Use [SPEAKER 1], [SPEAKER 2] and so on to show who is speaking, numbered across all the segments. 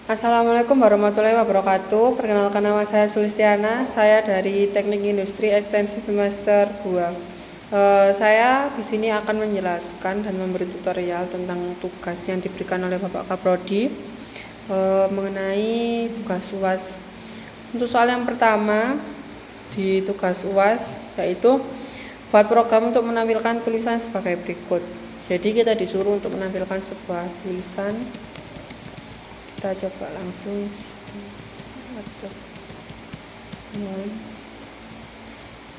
[SPEAKER 1] Assalamualaikum warahmatullahi wabarakatuh. Perkenalkan, nama saya Sulistiana. Saya dari Teknik Industri Ekstensi semester 2. Saya di sini akan menjelaskan dan memberi tutorial tentang tugas yang diberikan oleh Bapak Kaprodi mengenai tugas UAS. Untuk soal yang pertama di tugas UAS yaitu buat program untuk menampilkan tulisan sebagai berikut. Jadi kita disuruh untuk menampilkan sebuah tulisan. Kita coba langsung sistem atau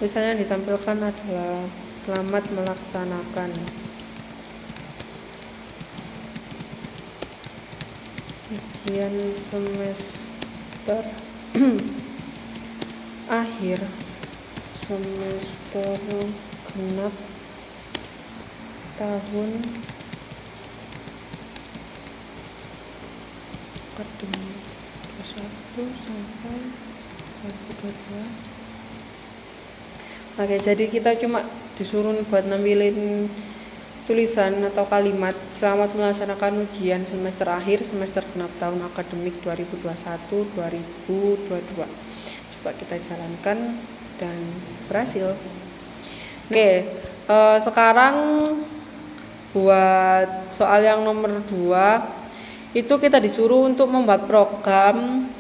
[SPEAKER 1] tulisannya ditampilkan adalah selamat melaksanakan ujian semester akhir semester genap tahun akademik 21 sampai 2022. Oke, jadi kita cuma disuruh buat nampilin tulisan atau kalimat selamat melaksanakan ujian semester akhir semester genap tahun akademik 2021-2022. Coba kita jalankan dan berhasil. Oke, sekarang buat soal yang nomor 2 itu kita disuruh untuk membuat program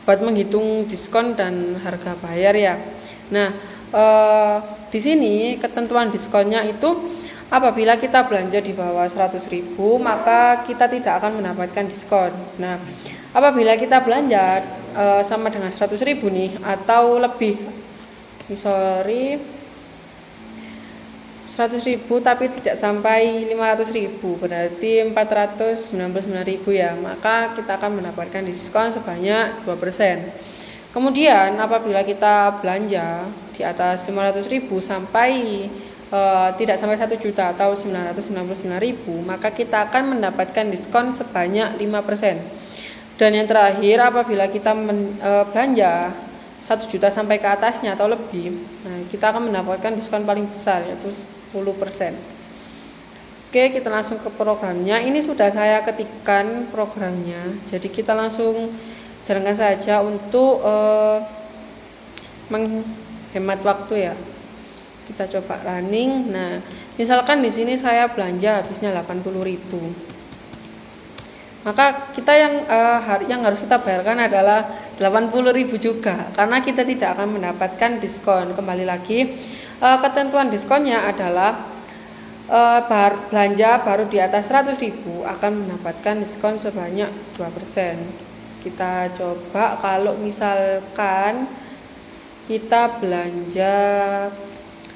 [SPEAKER 1] buat menghitung diskon dan harga bayar ya. Nah, di sini ketentuan diskonnya itu apabila kita belanja di bawah 100.000 maka kita tidak akan mendapatkan diskon. Nah, apabila kita belanja sama dengan 100.000 nih atau lebih, 100.000 tapi tidak sampai 500.000, berarti 499.000 ya, maka kita akan mendapatkan diskon sebanyak 2%. Kemudian apabila kita belanja di atas 500.000 sampai tidak sampai 1 juta atau 999.000, maka kita akan mendapatkan diskon sebanyak 5%. Dan yang terakhir apabila kita belanja 1 juta sampai ke atasnya atau lebih, nah kita akan mendapatkan diskon paling besar yaitu 10%. Oke, kita langsung ke programnya. Ini sudah saya ketikkan programnya, jadi kita langsung jalankan saja untuk menghemat waktu ya. Kita coba running. Nah, misalkan di sini saya belanja habisnya 80.000. Maka kita yang harus kita bayarkan adalah 80.000 juga, karena kita tidak akan mendapatkan diskon. Kembali lagi, ketentuan diskonnya adalah belanja baru di atas 100.000 akan mendapatkan diskon sebanyak 2%. Kita coba kalau misalkan kita belanja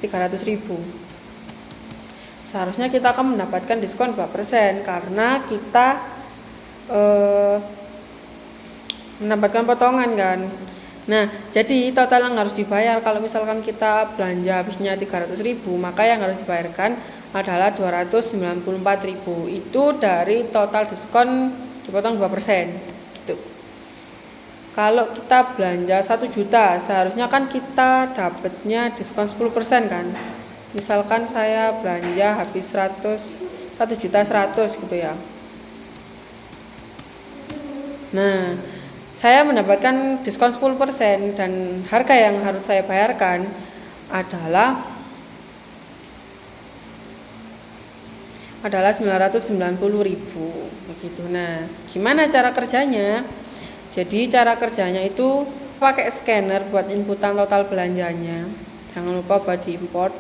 [SPEAKER 1] 300.000, seharusnya kita akan mendapatkan diskon 2% karena kita mendapatkan potongan kan. Nah, jadi total yang harus dibayar kalau misalkan kita belanja habisnya 300.000, maka yang harus dibayarkan adalah 294.000. Itu dari total diskon dipotong 2% gitu. Kalau kita belanja 1 juta, seharusnya kan kita dapatnya diskon 10% kan. Misalkan saya belanja habis 1.100.000 gitu ya. Nah, saya mendapatkan diskon 10% dan harga yang harus saya bayarkan adalah 990.000 begitu. Nah, gimana cara kerjanya? Jadi cara kerjanya itu pakai scanner buat inputan total belanjanya. Jangan lupa buat diimport.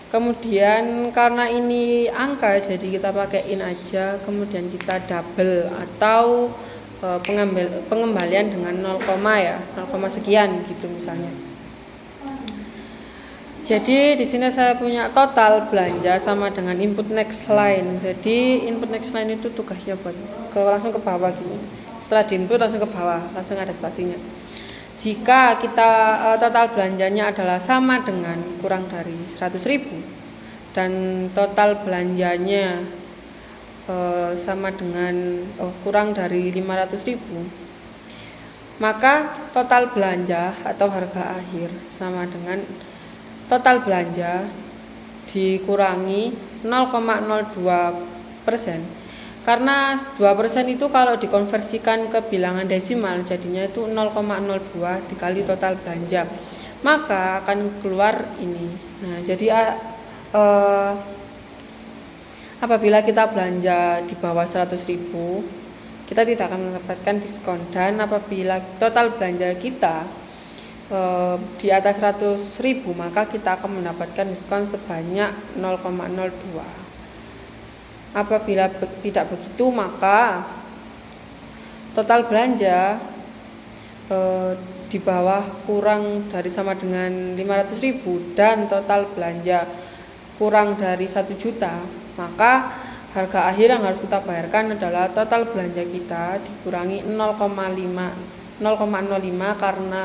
[SPEAKER 1] Kemudian karena ini angka, jadi kita pakai in aja. Kemudian kita double atau pengembalian dengan 0, ya, 0, sekian gitu misalnya. Jadi di sini saya punya total belanja sama dengan input next line. Jadi input next line itu tugasnya buat langsung ke bawah gini. Setelah diinput langsung ke bawah, langsung ada spasinya. Jika kita total belanjanya adalah sama dengan kurang dari 100.000 dan total belanjanya sama dengan kurang dari 500.000, maka total belanja atau harga akhir sama dengan total belanja dikurangi 0,02%. Karena 2% itu kalau dikonversikan ke bilangan desimal jadinya itu 0,02 dikali total belanja. Maka akan keluar ini. Nah, jadi apabila kita belanja di bawah 100.000, kita tidak akan mendapatkan diskon. Dan apabila total belanja kita di atas 100.000, maka kita akan mendapatkan diskon sebanyak 0,02. Apabila tidak begitu, maka total belanja di bawah kurang dari sama dengan 500.000 dan total belanja kurang dari 1 juta, maka harga akhir yang harus kita bayarkan adalah total belanja kita dikurangi 0,05 karena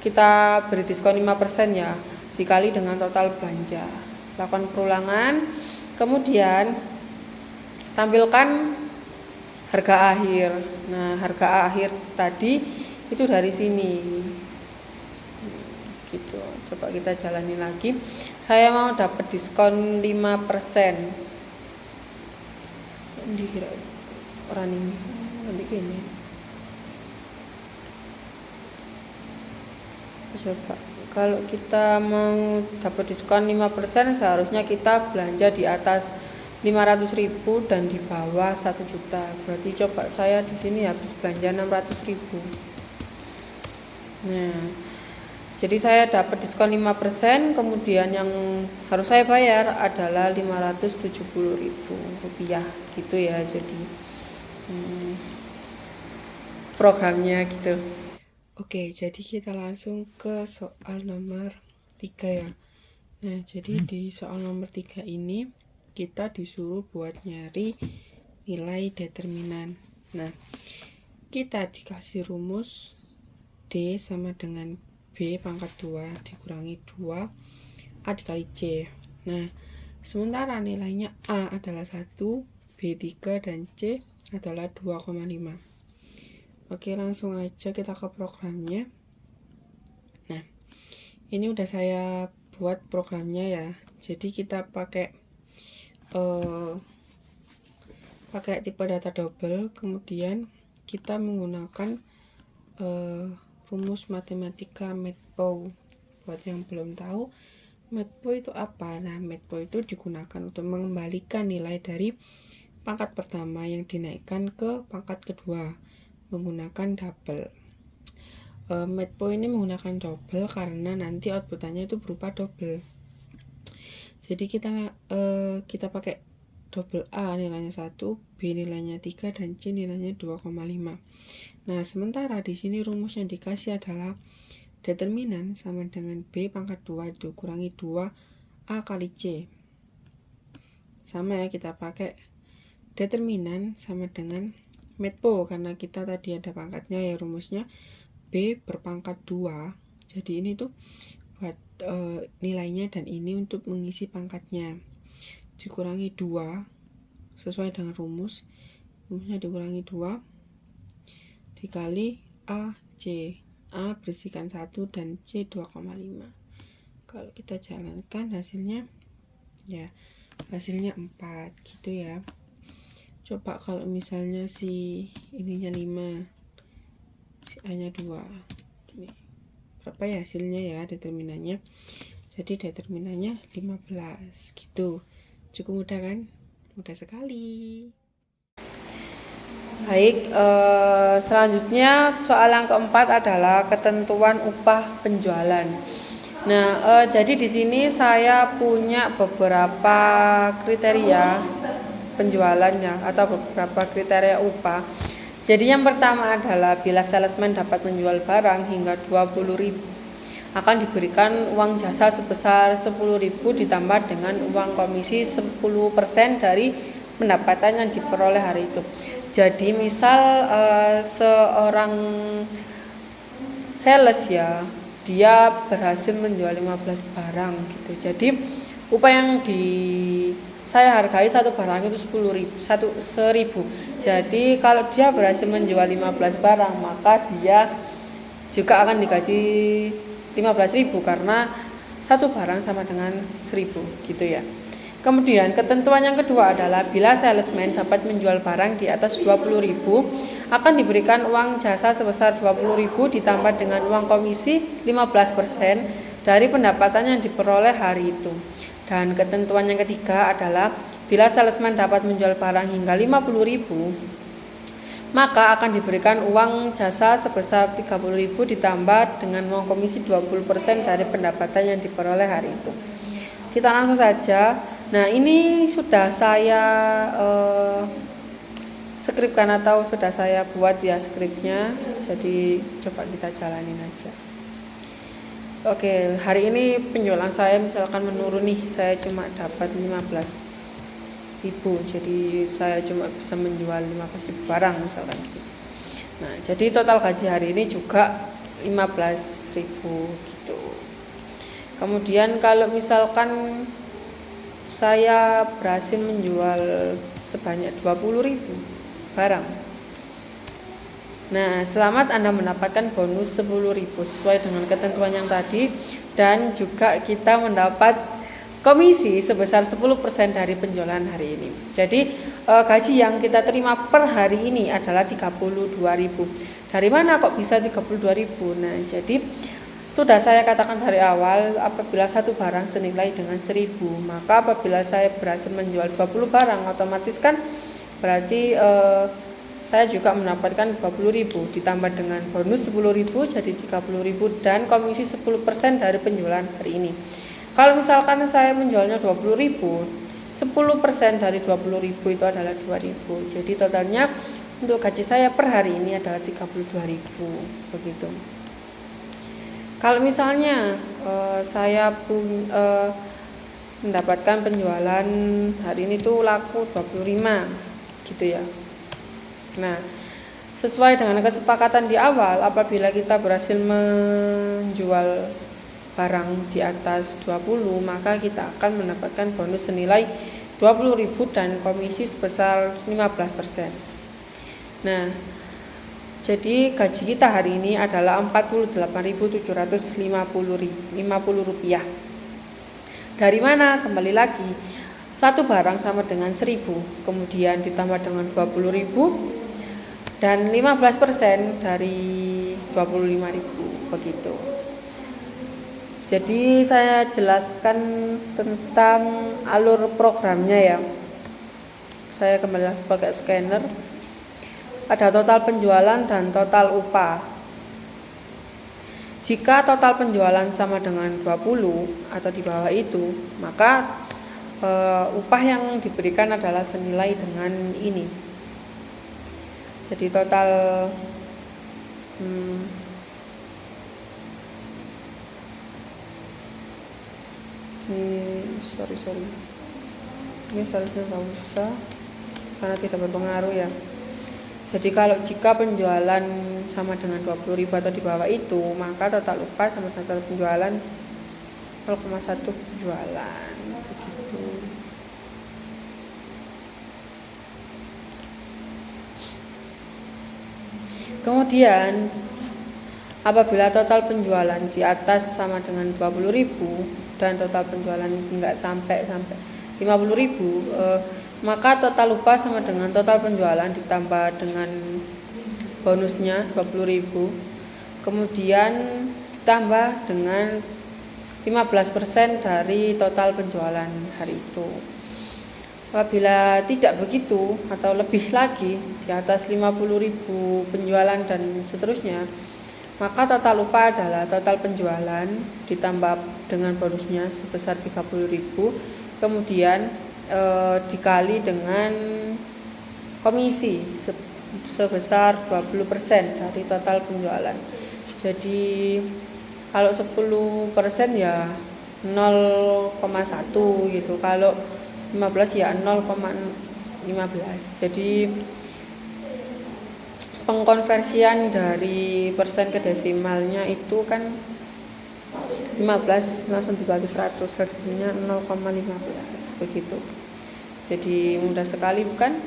[SPEAKER 1] kita beri diskon 5% ya, dikali dengan total belanja. Lakukan perulangan, kemudian tampilkan harga akhir. Nah, harga akhir tadi itu dari sini. Gitu. Coba kita jalani lagi. Saya mau dapat diskon 5%. Dikira orang ini nanti gini. Coba kalau kita mau dapat diskon 5%, seharusnya kita belanja di atas 500.000 dan di bawah 1 juta. Berarti coba saya di sini habis belanja 600.000. Nah, jadi saya dapat diskon 5%, kemudian yang harus saya bayar adalah 570.000 rupiah gitu ya. Jadi programnya gitu. Oke, jadi kita langsung ke soal nomor 3 ya. Nah, jadi di soal nomor 3 ini kita disuruh buat nyari nilai determinan. Nah, kita dikasih rumus D sama dengan B pangkat 2 dikurangi 2A dikali C. Nah, sementara nilainya A adalah 1, B 3, dan C adalah 2,5. Oke, langsung aja kita ke programnya. Nah, ini udah saya buat programnya ya. Jadi kita pakai tipe data double, kemudian kita menggunakan rumus matematika MATPOW. Buat yang belum tahu, MATPOW itu apa? Nah, MATPOW itu digunakan untuk mengembalikan nilai dari pangkat pertama yang dinaikkan ke pangkat kedua menggunakan double. MATPOW ini menggunakan double karena nanti outputannya itu berupa double. Jadi kita pakai double A nilainya 1, B nilainya 3, dan C nilainya 2,5. Nah, sementara di sini rumus yang dikasih adalah determinan sama dengan B pangkat 2 dikurangi 2A kali C. Sama ya, kita pakai determinan sama dengan MATPOW karena kita tadi ada pangkatnya ya, rumusnya B berpangkat 2. Jadi ini tuh buat nilainya dan ini untuk mengisi pangkatnya. Dikurangi 2 sesuai dengan rumusnya dikurangi 2 dikali A C. A berisikan 1 dan C 2,5. Kalau kita jalankan hasilnya 4 gitu ya. Coba kalau misalnya si ininya 5, si A nya 2, ini berapa ya hasilnya ya, determinannya. Jadi determinannya 15 gitu. Cukup mudah kan? Mudah sekali. Baik, selanjutnya soal yang keempat adalah ketentuan upah penjualan. Nah, jadi di sini saya punya beberapa kriteria penjualannya atau beberapa kriteria upah. Jadi yang pertama adalah bila salesman dapat menjual barang hingga 20.000 akan diberikan uang jasa sebesar 10.000 ditambah dengan uang komisi 10% dari pendapatan yang diperoleh hari itu. Jadi misal seorang sales ya, dia berhasil menjual 15 barang gitu. Jadi upah yang saya hargai satu barang itu 1.000. Jadi kalau dia berhasil menjual 15 barang, maka dia juga akan digaji 15.000 karena satu barang sama dengan 1.000 gitu ya. Kemudian ketentuan yang kedua adalah bila salesman dapat menjual barang di atas 20.000 akan diberikan uang jasa sebesar 20.000 ditambah dengan uang komisi 15% dari pendapatan yang diperoleh hari itu. Dan ketentuan yang ketiga adalah bila salesman dapat menjual barang hingga 50.000 maka akan diberikan uang jasa sebesar 30.000 ditambah dengan uang komisi 20% dari pendapatan yang diperoleh hari itu. Kita langsung saja. Nah, ini sudah saya skripkan atau sudah saya buat ya skripnya. Jadi coba kita jalanin aja. Oke, hari ini penjualan saya misalkan menurun nih, saya cuma dapat 15.000. Jadi saya cuma bisa menjual 15.000 barang misalkan gitu. Nah, jadi total gaji hari ini juga 15.000 gitu. Kemudian kalau misalkan saya berhasil menjual sebanyak 20.000 barang. Nah, selamat Anda mendapatkan bonus 10.000 sesuai dengan ketentuan yang tadi, dan juga kita mendapat komisi sebesar 10% dari penjualan hari ini. Jadi gaji yang kita terima per hari ini adalah 32.000. Dari mana kok bisa 32.000? Nah, jadi sudah saya katakan dari awal, apabila satu barang senilai dengan 1.000, maka apabila saya berhasil menjual 20 barang, otomatis kan berarti saya juga mendapatkan 20.000 ditambah dengan bonus 10.000 jadi 30.000 dan komisi 10% dari penjualan hari ini. Kalau misalkan saya menjualnya 20.000, 10% dari 20.000 itu adalah 2.000. Jadi totalnya untuk gaji saya per hari ini adalah 32.000 begitu. Kalau misalnya saya pun mendapatkan penjualan hari ini tuh laku 25 gitu ya. Nah, sesuai dengan kesepakatan di awal, apabila kita berhasil menjual barang di atas 20, maka kita akan mendapatkan bonus senilai 20.000 dan komisi sebesar 15%. Nah, jadi gaji kita hari ini adalah 48.750 rupiah. Dari mana? Kembali lagi, satu barang sama dengan 1.000, kemudian ditambah dengan 20.000 dan 15% dari 25.000 begitu. Jadi saya jelaskan tentang alur programnya ya. Saya kembali lagi pakai scanner. Ada total penjualan dan total upah. Jika total penjualan sama dengan 20 atau di bawah itu, maka upah yang diberikan adalah senilai dengan ini. Jadi total sorry. Ini seharusnya nggak usah karena tidak berpengaruh ya. Jadi kalau jika penjualan sama dengan 20.000 atau di bawah itu, maka total upah sama total penjualan 0,1 penjualan begitu. Kemudian apabila total penjualan di atas sama dengan 20.000 dan total penjualan enggak sampai 50.000, maka total upah sama dengan total penjualan ditambah dengan bonusnya 20.000, kemudian ditambah dengan 15% dari total penjualan hari itu. Apabila tidak begitu atau lebih lagi di atas 50.000 penjualan dan seterusnya, maka total upah adalah total penjualan ditambah dengan bonusnya sebesar 30.000, kemudian dikali dengan komisi sebesar 20% dari total penjualan. Jadi kalau 10% ya 0,1 gitu, kalau 15 ya 0,15. Jadi pengkonversian dari persen ke desimalnya itu kan 15 langsung dibagi 100, hasilnya 0,15 begitu. Jadi mudah sekali bukan?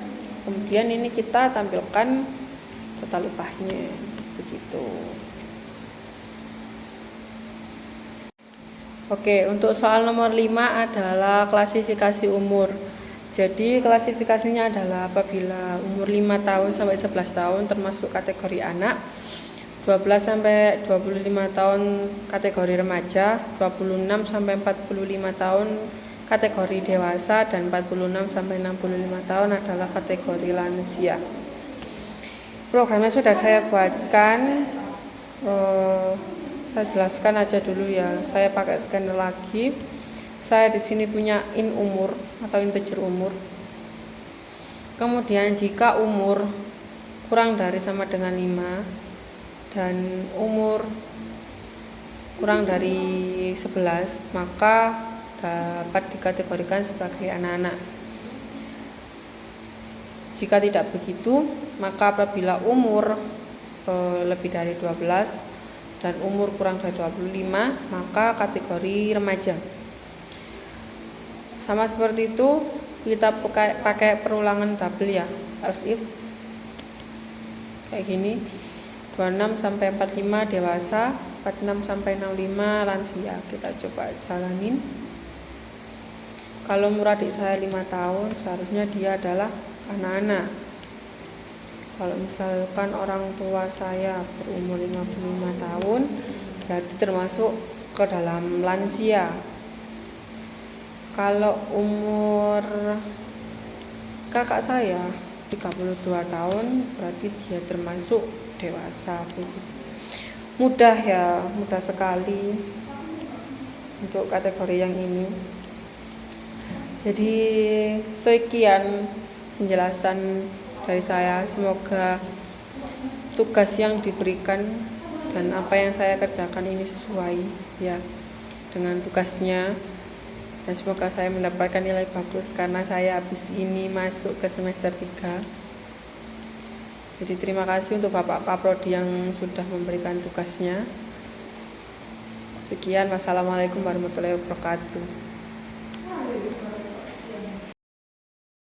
[SPEAKER 1] Kemudian ini kita tampilkan total upahnya begitu. Oke, untuk soal nomor 5 adalah klasifikasi umur. Jadi klasifikasinya adalah apabila umur 5 tahun sampai 11 tahun termasuk kategori anak, 12 sampai 25 tahun kategori remaja, 26 sampai 45 tahun kategori dewasa, dan 46 sampai 65 tahun adalah kategori lansia. Programnya sudah saya buatkan. Saya jelaskan aja dulu ya. Saya pakai scanner lagi. Saya di sini punya in umur atau integer umur. Kemudian jika umur kurang dari sama dengan 5 dan umur kurang dari 11, maka dapat dikategorikan sebagai anak-anak. Jika tidak begitu, maka apabila umur lebih dari 12 dan umur kurang dari 25, maka kategori remaja. Sama seperti itu, kita pakai perulangan double ya, else if kayak gini. 26 sampai 45 dewasa, 46 sampai 65 lansia. Kita coba jalanin. Kalau umur adik saya 5 tahun, seharusnya dia adalah anak-anak. Kalau misalkan orang tua saya berumur 55 tahun, berarti termasuk ke dalam lansia. Kalau umur kakak saya 32 tahun, berarti dia termasuk dewasa. Mudah ya, mudah sekali untuk kategori yang ini. Jadi sekian penjelasan dari saya. Semoga tugas yang diberikan dan apa yang saya kerjakan ini sesuai ya dengan tugasnya, dan semoga saya mendapatkan nilai bagus karena saya habis ini masuk ke semester 3. Jadi terima kasih untuk Bapak Prodi yang sudah memberikan tugasnya. Sekian, wassalamualaikum warahmatullahi wabarakatuh.